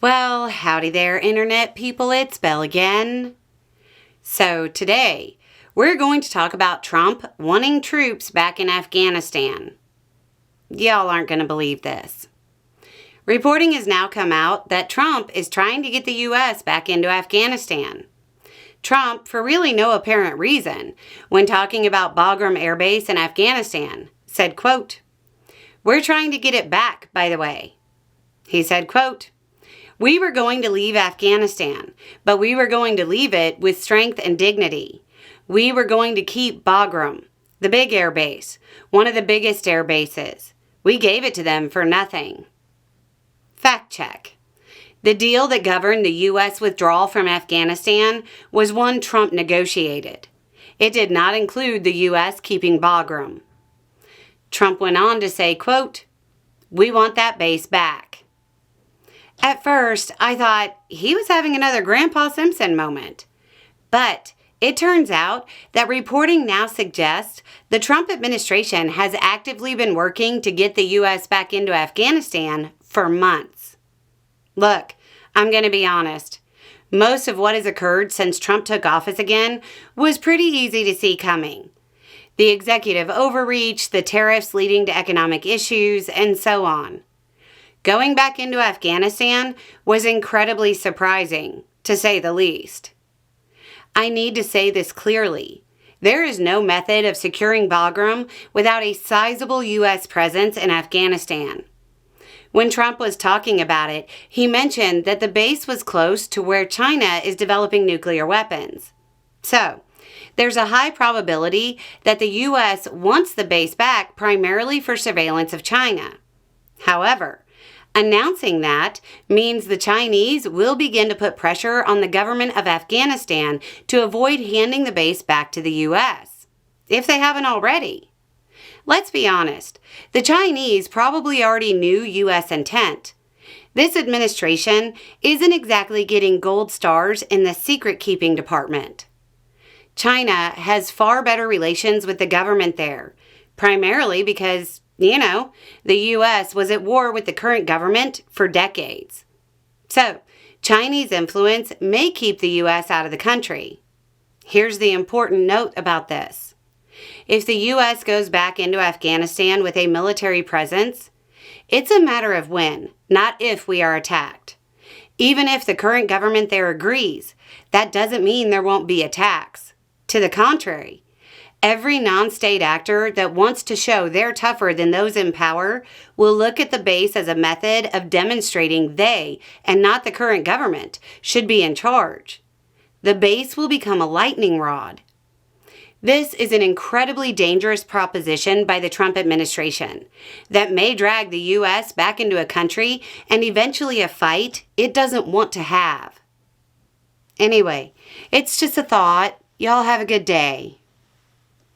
Well, howdy there, Internet people. It's Belle again. So today, we're going to talk about Trump wanting troops back in Afghanistan. Y'all aren't going to believe this. Reporting has now come out that Trump is trying to get the U.S. back into Afghanistan. Trump, for really no apparent reason, when talking about Bagram Air Base in Afghanistan, said, quote, "We're trying to get it back, by the way." He said, quote, "We were going to leave Afghanistan, but we were going to leave it with strength and dignity. We were going to keep Bagram, the big air base, one of the biggest air bases. We gave it to them for nothing." Fact check. The deal that governed the U.S. withdrawal from Afghanistan was one Trump negotiated. It did not include the U.S. keeping Bagram. Trump went on to say, quote, "We want that base back." At first, I thought he was having another Grandpa Simpson moment. But it turns out that reporting now suggests the Trump administration has actively been working to get the U.S. back into Afghanistan for months. Look, I'm going to be honest. Most of what has occurred since Trump took office again was pretty easy to see coming. The executive overreach, the tariffs leading to economic issues, and so on. Going back into Afghanistan was incredibly surprising, to say the least. I need to say this clearly. There is no method of securing Bagram without a sizable U.S. presence in Afghanistan. When Trump was talking about it, he mentioned that the base was close to where China is developing nuclear weapons. So, there's a high probability that the U.S. wants the base back primarily for surveillance of China. However, announcing that means the Chinese will begin to put pressure on the government of Afghanistan to avoid handing the base back to the U.S., if they haven't already. Let's be honest, the Chinese probably already knew U.S. intent. This administration isn't exactly getting gold stars in the secret-keeping department. China has far better relations with the government there, primarily because the U.S. was at war with the current government for decades. So, Chinese influence may keep the U.S. out of the country. Here's the important note about this. If the U.S. goes back into Afghanistan with a military presence, it's a matter of when, not if we are attacked. Even if the current government there agrees, that doesn't mean there won't be attacks. To the contrary, every non-state actor that wants to show they're tougher than those in power will look at the base as a method of demonstrating they, and not the current government, should be in charge. The base will become a lightning rod. This is an incredibly dangerous proposition by the Trump administration that may drag the U.S. back into a country and eventually a fight it doesn't want to have. Anyway, it's just a thought. Y'all have a good day.